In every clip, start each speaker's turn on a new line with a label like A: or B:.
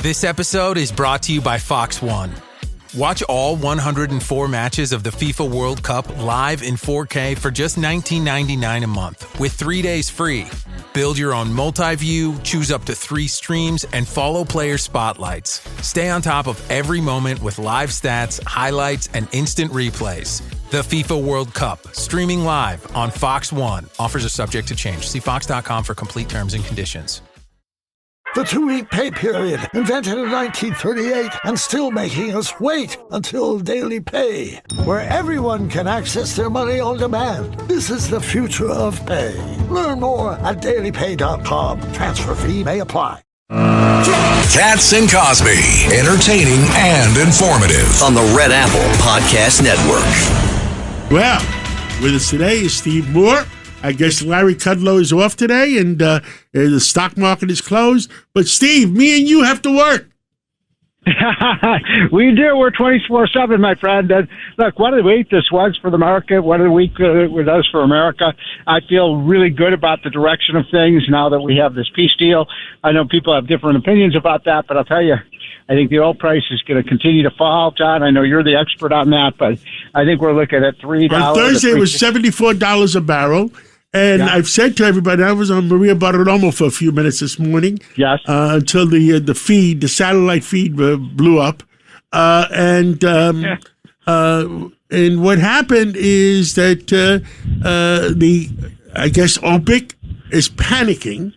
A: This episode is brought to you by Fox One. Watch all 104 matches of the FIFA World Cup live in 4K for just $19.99 a month with 3 days free. Build your own multi-view, choose up to 3 streams, and follow player spotlights. Stay on top of every moment with live stats, highlights, and instant replays. The FIFA World Cup, streaming live on Fox One. Offers are subject to change. See fox.com for complete terms and conditions.
B: The 2-week pay period, invented in 1938 and still making us wait until daily pay, where everyone can access their money on demand. This is the future of pay. Learn more at dailypay.com. Transfer fee may apply.
C: Cats and Cosby, entertaining and informative on the Red Apple Podcast Network.
D: Well, with us today is Steve Moore. I guess Larry Kudlow is off today, and the stock market is closed. But, Steve, me and you have to work.
E: We do. We're 24/7, my friend. And look, what a week this was for the market. What a week it does for America. I feel really good about the direction of things now that we have this peace deal. I know people have different opinions about that, but I'll tell you, I think the oil price is going to continue to fall, John. I know you're the expert on that, but I think we're looking at $3.
D: On Thursday, it was $74 a barrel. And yeah. I've said to everybody, I was on Maria Bartiromo for a few minutes this morning.
E: Yes.
D: Until the satellite feed blew up. And what happened is that I guess OPEC is panicking.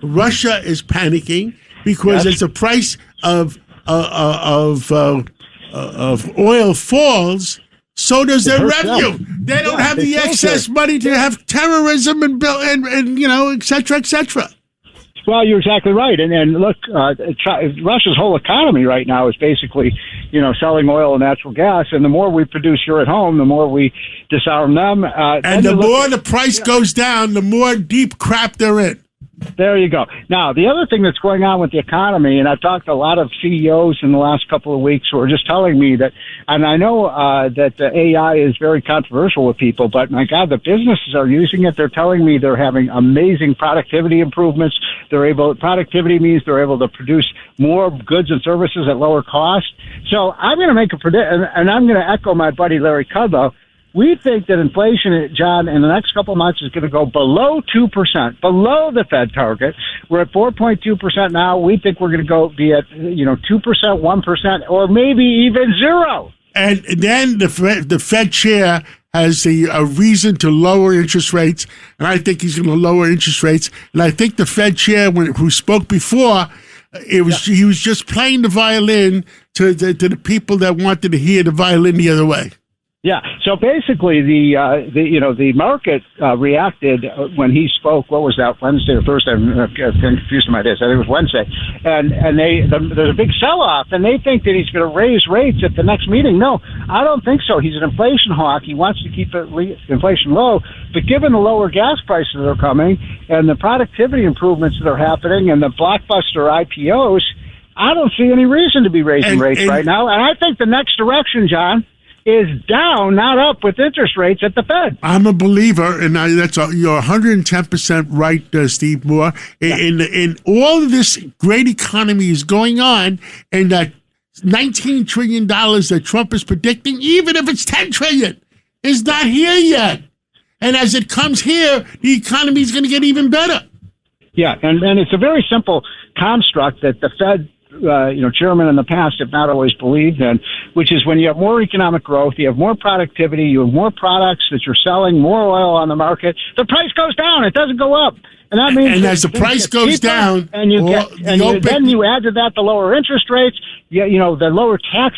D: Russia is panicking because as the price of oil falls, so does their revenue. They don't have the excess money to have terrorism and et cetera, et cetera.
E: Well, you're exactly right. And look, Russia's whole economy right now is basically, selling oil and natural gas. And the more we produce here at home, the more we disarm them.
D: And the more the price goes down, the more deep crap they're in.
E: There you go. Now, the other thing that's going on with the economy, and I've talked to a lot of CEOs in the last couple of weeks who are just telling me that, and I know that the AI is very controversial with people, but my God, the businesses are using it. They're telling me they're having amazing productivity improvements. Productivity means they're able to produce more goods and services at lower cost. So I'm going to make a prediction, and I'm going to echo my buddy Larry Kudlow. We think that inflation, John, in the next couple of months is going to go below 2%, below the Fed target. We're at 4.2% now. We think we're going to be at 2%, 1%, or maybe even 0.
D: And then the Fed chair has a reason to lower interest rates, and I think he's going to lower interest rates. And I think the Fed chair, who spoke before, he was just playing the violin to the people that wanted to hear the violin the other way.
E: Yeah. So basically, the market reacted when he spoke. What was that? Wednesday or Thursday? I'm confused in my days. I think it was Wednesday. And there's a big sell-off, and they think that he's going to raise rates at the next meeting. No, I don't think so. He's an inflation hawk. He wants to keep inflation low. But given the lower gas prices that are coming and the productivity improvements that are happening and the blockbuster IPOs, I don't see any reason to be raising rates right now. And I think the next direction, John, is down, not up, with interest rates at the Fed.
D: I'm a believer, and you're 110% right, Steve Moore. In all of this great economy is going on, and that $19 trillion that Trump is predicting, even if it's $10 trillion, is not here yet. And as it comes here, the economy is going to get even better.
E: Yeah, and it's a very simple construct that the Fed chairman in the past have not always believed in, which is when you have more economic growth, you have more productivity, you have more products that you're selling, more oil on the market, the price goes down. It doesn't go up. And that means,
D: and as the price goes down,
E: then you add to that the lower interest rates, the lower tax,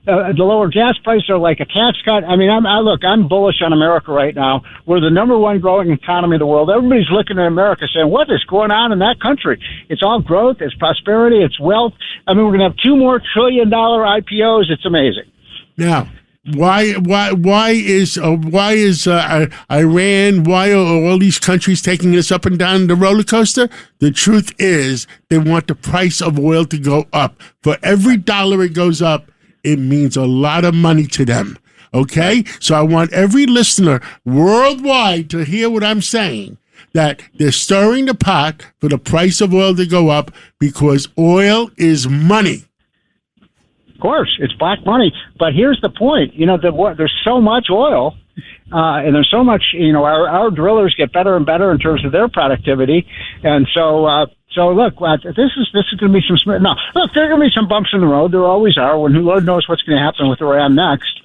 E: the lower gas prices are like a tax cut. I mean, I'm bullish on America right now. We're the number one growing economy in the world. Everybody's looking at America saying, what is going on in that country? It's all growth, it's prosperity, it's wealth. I mean, we're going to have 2 more $1 trillion IPOs. It's amazing.
D: Now, why is Iran, why are all these countries taking us up and down the roller coaster? The truth is they want the price of oil to go up. For every dollar it goes up, it means a lot of money to them, okay? So I want every listener worldwide to hear what I'm saying. that they're stirring the pot for the price of oil to go up because oil is money.
E: Of course, it's black money. But here's the point. There's so much oil, and there's so much, our drillers get better and better in terms of their productivity. And so look, this is going to be some, no, look, there are going to be some bumps in the road. There always are. When who Lord knows what's going to happen with Iran next.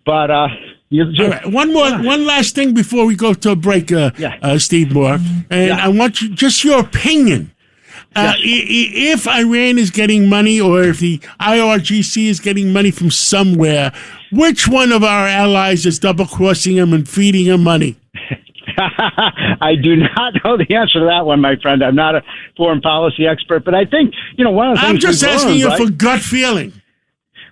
E: But, all
D: right, one last thing before we go to a break, Steve Moore. And I want just your opinion. If Iran is getting money or if the IRGC is getting money from somewhere, which one of our allies is double-crossing him and feeding him money?
E: I do not know the answer to that one, my friend. I'm not a foreign policy expert, but I think, one of the things
D: I'm just asking you for gut feeling.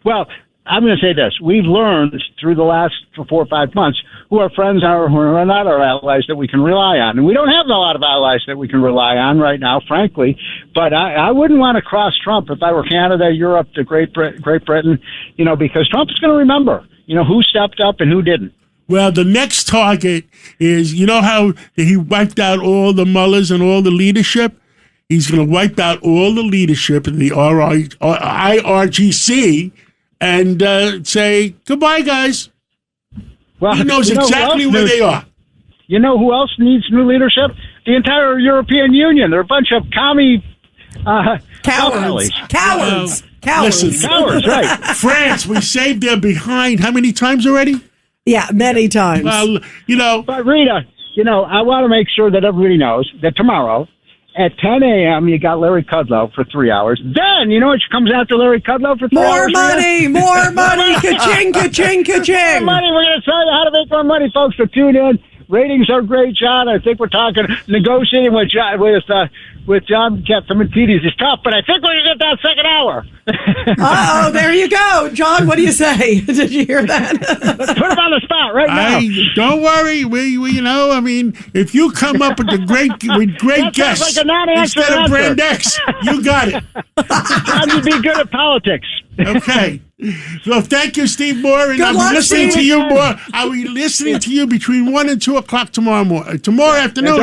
E: Well, I'm going to say this. We've learned through the last 4 or 5 months who our friends are, who are not our allies that we can rely on. And we don't have a lot of allies that we can rely on right now, frankly. But I wouldn't want to cross Trump if I were Canada, Europe, the Great Britain, because Trump's going to remember, who stepped up and who didn't.
D: Well, the next target is, how he wiped out all the mullahs and all the leadership? He's going to wipe out all the leadership in the IRGC and say, goodbye, guys.
E: Well,
D: he knows exactly where they are.
E: You know who else needs new leadership? The entire European Union. They're a bunch of commie
F: cowards. Cowards.
D: Listen,
E: cowards, right.
D: France, we saved their behind how many times already?
F: Yeah, many times.
D: Well,
E: But Rita, I want to make sure that everybody knows that tomorrow at 10 a.m., you got Larry Kudlow for 3 hours. Then, you know what comes after Larry Kudlow for 3 hours?
F: More money, ka-ching, ka-ching, ka-ching.
E: More money. We're going to tell you how to make more money, folks. So tune in. Ratings are great, John. I think we're talking negotiating with John Catsimatidis is tough, but I think we're going to get that second hour.
F: Oh, there you go. John, what do you say? Did you hear that?
E: Let's put him on the spot right now.
D: Don't worry. We if you come up with great guests
E: like a non-answer
D: instead of
E: answer.
D: Brand X, you got it.
E: John, you'd be good at politics.
D: Okay. So thank you, Steve Moore, and
F: Good
D: I'll
F: luck,
D: be listening
F: Steve.
D: to you more. I'll be listening to you between 1 and 2 o'clock tomorrow afternoon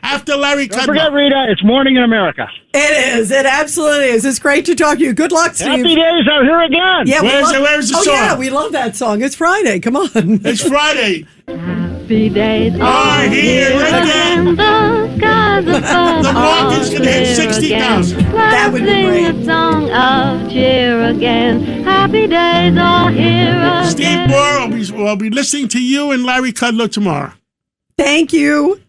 D: after Larry Kudlow.
E: Don't forget, Rita, it's morning in America.
F: It is. It absolutely is. It's great to talk to you. Good luck, Steve.
E: Happy days are here again.
F: Yeah,
D: where's the song?
F: Yeah, we love that song. It's Friday. Come on.
D: It's Friday.
G: Happy days
D: are here again.
G: The skies above
D: The market's going to hit 60,000.
F: That would be great.
G: Sing a song of cheer again. Happy days are here again.
D: Steve Moore, I'll be listening to you and Larry Kudlow tomorrow.
F: Thank you.